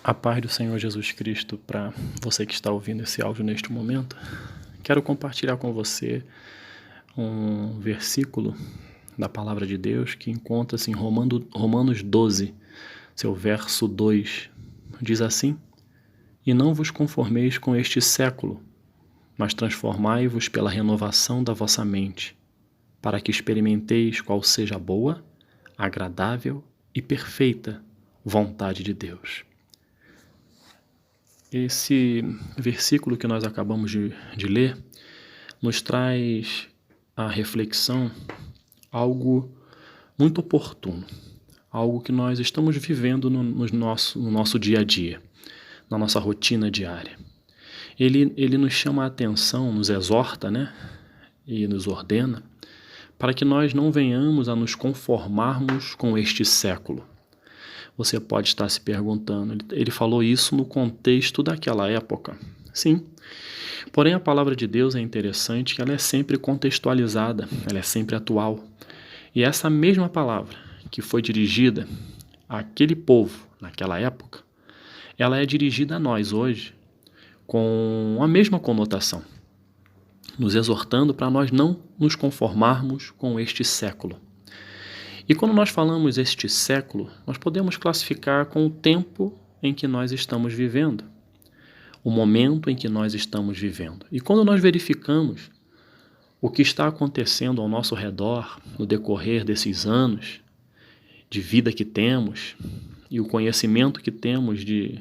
A paz do Senhor Jesus Cristo para você que está ouvindo esse áudio neste momento. Quero compartilhar com você um versículo da Palavra de Deus que encontra-se em Romanos 12, seu verso 2. Diz assim: E não vos conformeis com este século, mas transformai-vos pela renovação da vossa mente, para que experimenteis qual seja a boa, agradável e perfeita vontade de Deus. Esse versículo que nós acabamos de ler nos traz a reflexão algo muito oportuno, algo que nós estamos vivendo no nosso dia a dia, na nossa rotina diária. Ele nos chama a atenção, nos exorta, e nos ordena para que nós não venhamos a nos conformarmos com este século. Você pode estar se perguntando, ele falou isso no contexto daquela época. Sim, porém a palavra de Deus é interessante que ela é sempre contextualizada, ela é sempre atual. E essa mesma palavra que foi dirigida àquele povo naquela época, ela é dirigida a nós hoje com a mesma conotação, nos exortando para nós não nos conformarmos com este século. E quando nós falamos este século, nós podemos classificar com o tempo em que nós estamos vivendo, o momento em que nós estamos vivendo. E quando nós verificamos o que está acontecendo ao nosso redor no decorrer desses anos de vida que temos e o conhecimento que temos de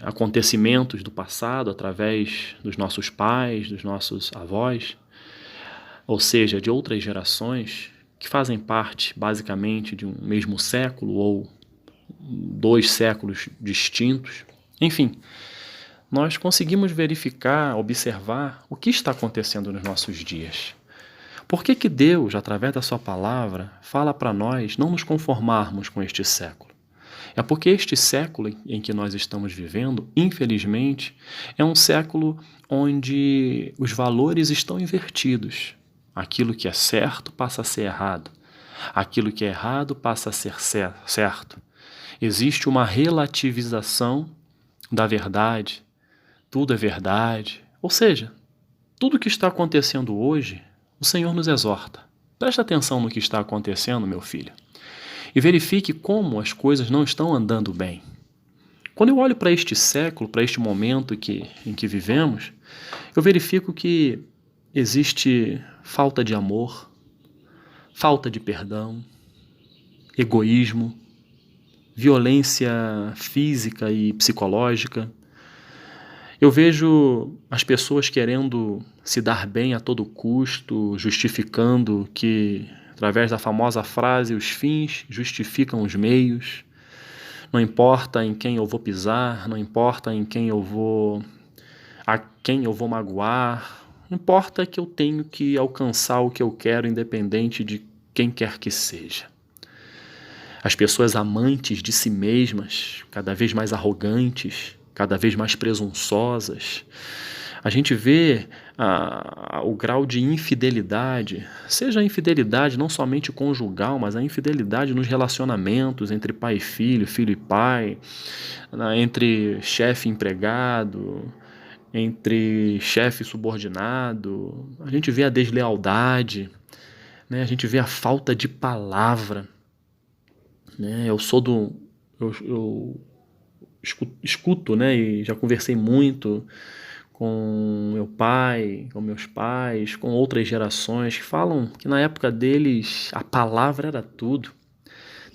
acontecimentos do passado através dos nossos pais, dos nossos avós, ou seja, de outras gerações, que fazem parte, basicamente, de um mesmo século ou 2 séculos distintos. Enfim, nós conseguimos verificar, observar o que está acontecendo nos nossos dias. Por que Deus, através da sua palavra, fala para nós não nos conformarmos com este século? É porque este século em que nós estamos vivendo, infelizmente, é um século onde os valores estão invertidos. Aquilo que é certo passa a ser errado. Aquilo que é errado passa a ser certo. Existe uma relativização da verdade. Tudo é verdade. Ou seja, tudo que está acontecendo hoje, o Senhor nos exorta. Preste atenção no que está acontecendo, meu filho. E verifique como as coisas não estão andando bem. Quando eu olho para este século, para este momento em que vivemos, eu verifico que existe falta de amor, falta de perdão, egoísmo, violência física e psicológica. Eu vejo as pessoas querendo se dar bem a todo custo, justificando que, através da famosa frase, os fins justificam os meios. Não importa em quem eu vou pisar, não importa a quem eu vou magoar, importa que eu tenho que alcançar o que eu quero, independente de quem quer que seja. As pessoas amantes de si mesmas, cada vez mais arrogantes, cada vez mais presunçosas. A gente vê o grau de infidelidade, seja a infidelidade não somente conjugal, mas a infidelidade nos relacionamentos entre pai e filho, filho e pai, entre chefe e empregado, entre chefe e subordinado. A gente vê a deslealdade, a gente vê a falta de palavra. Eu escuto, e já conversei muito com meu pai, com meus pais, com outras gerações que falam que na época deles a palavra era tudo.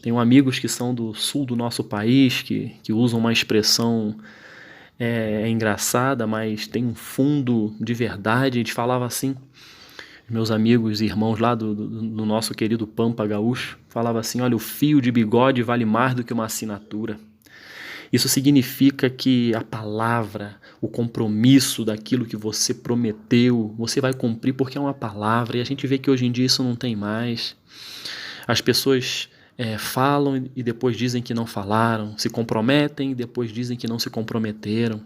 Tenho amigos que são do sul do nosso país que usam uma expressão engraçada, mas tem um fundo de verdade. A gente falava assim, meus amigos e irmãos lá do nosso querido Pampa Gaúcho, falava assim: olha, o fio de bigode vale mais do que uma assinatura. Isso significa que a palavra, o compromisso daquilo que você prometeu, você vai cumprir porque é uma palavra. E a gente vê que hoje em dia isso não tem mais. As pessoas falam e depois dizem que não falaram, se comprometem e depois dizem que não se comprometeram.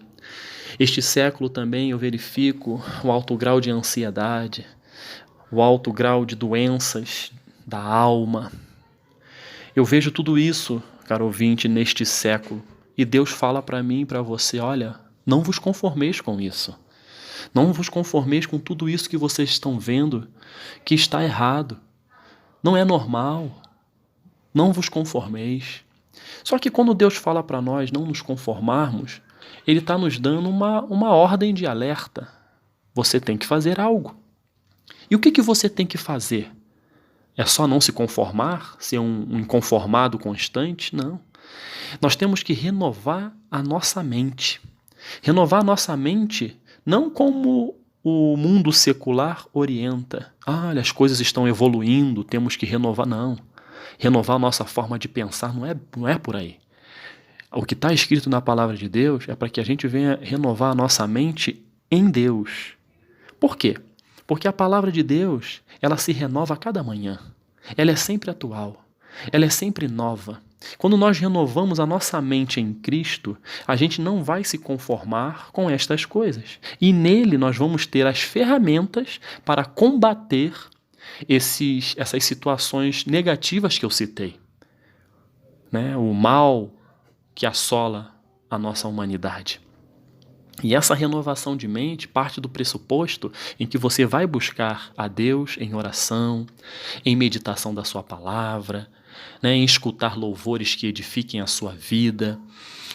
Este século também eu verifico o alto grau de ansiedade, o alto grau de doenças da alma. Eu vejo tudo isso, caro ouvinte, neste século. E Deus fala para mim e para você, olha, não vos conformeis com isso. Não vos conformeis com tudo isso que vocês estão vendo que está errado. Não é normal. Não vos conformeis. Só que quando Deus fala para nós não nos conformarmos, Ele está nos dando uma ordem de alerta. Você tem que fazer algo. E o que você tem que fazer? É só não se conformar? Ser um inconformado constante? Não. Nós temos que renovar a nossa mente. Renovar a nossa mente não como o mundo secular orienta. Olha, as coisas estão evoluindo, temos que renovar. Não. Renovar a nossa forma de pensar não é por aí. O que está escrito na palavra de Deus é para que a gente venha renovar a nossa mente em Deus. Por quê? Porque a palavra de Deus, ela se renova a cada manhã. Ela é sempre atual. Ela é sempre nova. Quando nós renovamos a nossa mente em Cristo, a gente não vai se conformar com estas coisas. E nele nós vamos ter as ferramentas para combater essas situações negativas que eu citei. Né? O mal que assola a nossa humanidade. E essa renovação de mente parte do pressuposto em que você vai buscar a Deus em oração, em meditação da sua palavra, né, em escutar louvores que edifiquem a sua vida.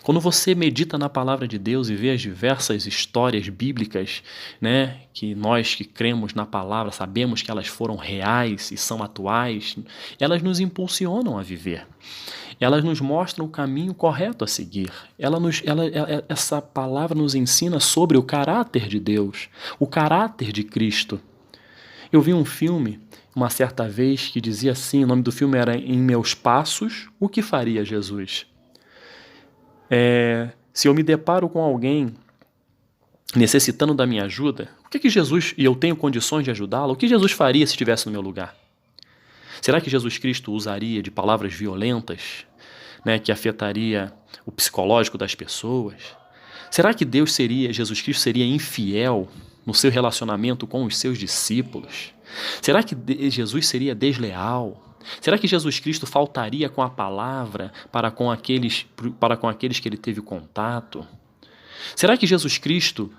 Quando você medita na palavra de Deus e vê as diversas histórias bíblicas, né, que nós que cremos na palavra sabemos que elas foram reais e são atuais, elas nos impulsionam a viver. Elas nos mostram o caminho correto a seguir. Essa palavra nos ensina sobre o caráter de Deus, o caráter de Cristo. Eu vi um filme uma certa vez que dizia assim, o nome do filme era Em Meus Passos, o que faria Jesus? Se eu me deparo com alguém necessitando da minha ajuda, o que Jesus, e eu tenho condições de ajudá-lo, o que Jesus faria se estivesse no meu lugar? Será que Jesus Cristo usaria de palavras violentas, né, que afetaria o psicológico das pessoas? Será que Jesus Cristo seria infiel no seu relacionamento com os seus discípulos? Será que Jesus seria desleal? Será que Jesus Cristo faltaria com a palavra para com aqueles que ele teve contato? Será que Jesus Cristo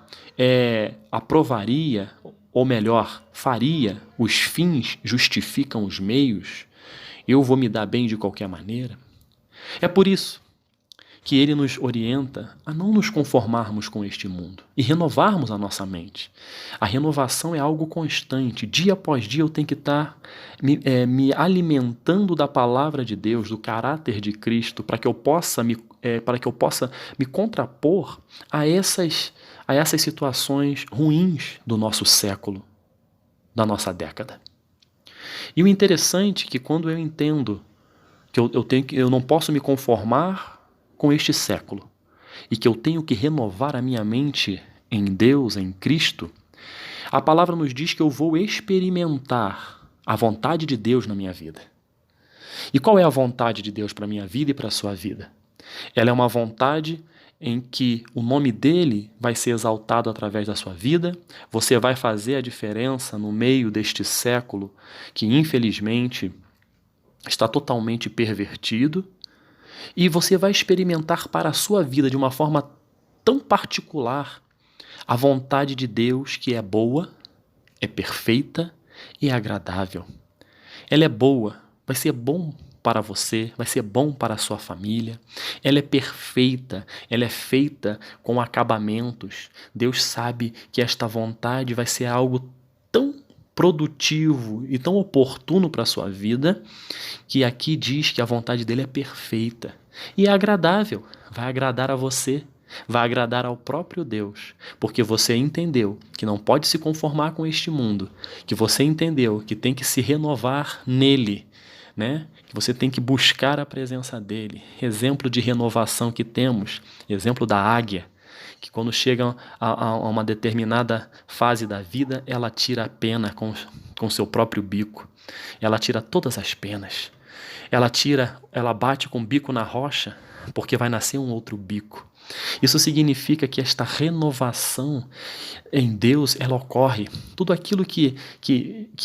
aprovaria, ou melhor, faria os fins justificam os meios? Eu vou me dar bem de qualquer maneira? É por isso que ele nos orienta a não nos conformarmos com este mundo e renovarmos a nossa mente. A renovação é algo constante. Dia após dia eu tenho que estar me alimentando da palavra de Deus, do caráter de Cristo, para que eu possa me contrapor a essas situações ruins do nosso século, da nossa década. E o interessante é que quando eu entendo que eu não posso me conformar com este século e que eu tenho que renovar a minha mente em Deus, em Cristo, a palavra nos diz que eu vou experimentar a vontade de Deus na minha vida. E qual é a vontade de Deus para a minha vida e para a sua vida? Ela é uma vontade em que o nome dele vai ser exaltado através da sua vida, você vai fazer a diferença no meio deste século que, infelizmente, está totalmente pervertido, e você vai experimentar para a sua vida de uma forma tão particular a vontade de Deus, que é boa, é perfeita e é agradável. Ela é boa, vai ser bom para você, vai ser bom para a sua família. Ela é perfeita, ela é feita com acabamentos. Deus sabe que esta vontade vai ser algo tão produtivo e tão oportuno para a sua vida, que aqui diz que a vontade dele é perfeita e é agradável, vai agradar a você, vai agradar ao próprio Deus, porque você entendeu que não pode se conformar com este mundo, que você entendeu que tem que se renovar nele, né? Que você tem que buscar a presença dele. Exemplo de renovação que temos, exemplo da águia, que quando chega a uma determinada fase da vida, ela tira a pena com seu próprio bico. Ela tira todas as penas. ela bate com o bico na rocha, porque vai nascer um outro bico. Isso significa que esta renovação em Deus, ela ocorre. Tudo aquilo que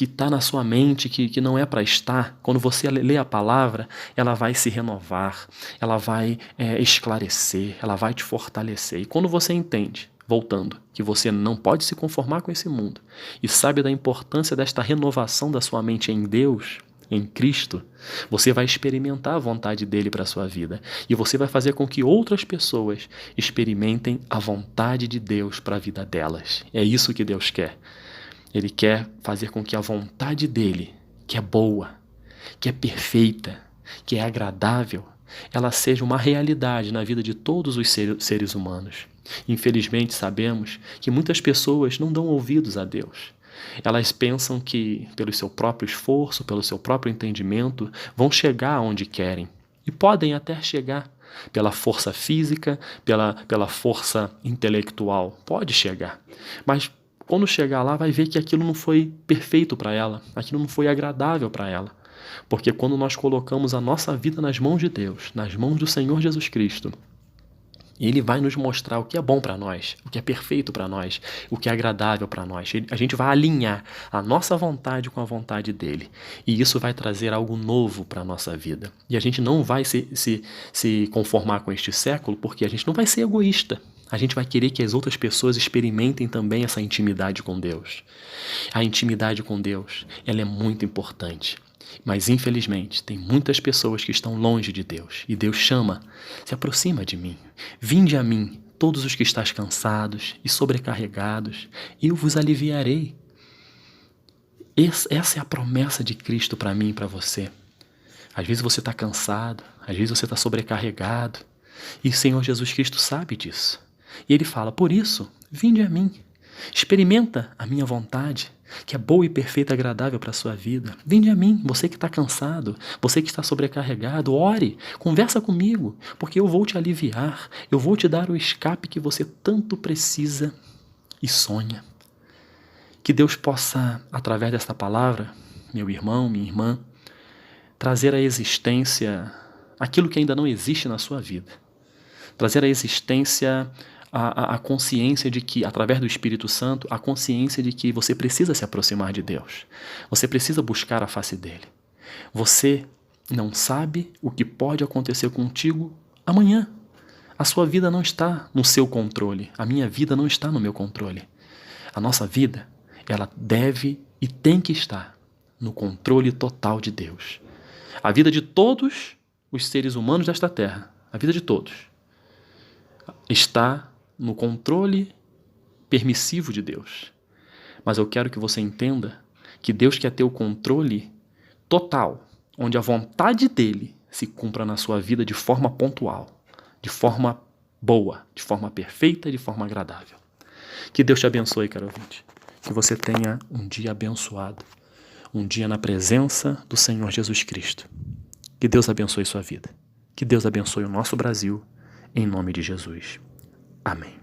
está na sua mente, que não é para estar, quando você lê a palavra, ela vai se renovar, ela vai esclarecer, ela vai te fortalecer. E quando você entende, voltando, que você não pode se conformar com esse mundo e sabe da importância desta renovação da sua mente em Deus, em Cristo, você vai experimentar a vontade dele para a sua vida. E você vai fazer com que outras pessoas experimentem a vontade de Deus para a vida delas. É isso que Deus quer. Ele quer fazer com que a vontade dele, que é boa, que é perfeita, que é agradável, ela seja uma realidade na vida de todos os seres humanos. Infelizmente, sabemos que muitas pessoas não dão ouvidos a Deus. Elas pensam que, pelo seu próprio esforço, pelo seu próprio entendimento, vão chegar onde querem. E podem até chegar pela força física, pela força intelectual. Pode chegar. Mas quando chegar lá, vai ver que aquilo não foi perfeito para ela, aquilo não foi agradável para ela. Porque quando nós colocamos a nossa vida nas mãos de Deus, nas mãos do Senhor Jesus Cristo, Ele vai nos mostrar o que é bom para nós, o que é perfeito para nós, o que é agradável para nós. A gente vai alinhar a nossa vontade com a vontade dele. E isso vai trazer algo novo para a nossa vida. E a gente não vai se conformar com este século, porque a gente não vai ser egoísta. A gente vai querer que as outras pessoas experimentem também essa intimidade com Deus. A intimidade com Deus, ela é muito importante. Mas, infelizmente, tem muitas pessoas que estão longe de Deus. E Deus chama, se aproxima de mim. Vinde a mim, todos os que estáis cansados e sobrecarregados, e eu vos aliviarei. Essa é a promessa de Cristo para mim e para você. Às vezes você está cansado, às vezes você está sobrecarregado, e o Senhor Jesus Cristo sabe disso. E Ele fala, por isso, vinde a mim. Experimenta a minha vontade, que é boa e perfeita e agradável para a sua vida. Vinde a mim, você que está cansado, você que está sobrecarregado, ore, conversa comigo, porque eu vou te aliviar, eu vou te dar o escape que você tanto precisa e sonha. Que Deus possa, através desta palavra, meu irmão, minha irmã, trazer à existência aquilo que ainda não existe na sua vida. Trazer à existência a consciência de que, através do Espírito Santo, a consciência de que você precisa se aproximar de Deus. Você precisa buscar a face dele. Você não sabe o que pode acontecer contigo amanhã. A sua vida não está no seu controle. A minha vida não está no meu controle. A nossa vida, ela deve e tem que estar no controle total de Deus. A vida de todos os seres humanos desta terra, a vida de todos, está no controle permissivo de Deus. Mas eu quero que você entenda que Deus quer ter o controle total, onde a vontade dele se cumpra na sua vida de forma pontual, de forma boa, de forma perfeita e de forma agradável. Que Deus te abençoe, caro ouvinte. Que você tenha um dia abençoado, um dia na presença do Senhor Jesus Cristo. Que Deus abençoe sua vida. Que Deus abençoe o nosso Brasil, em nome de Jesus. Amém.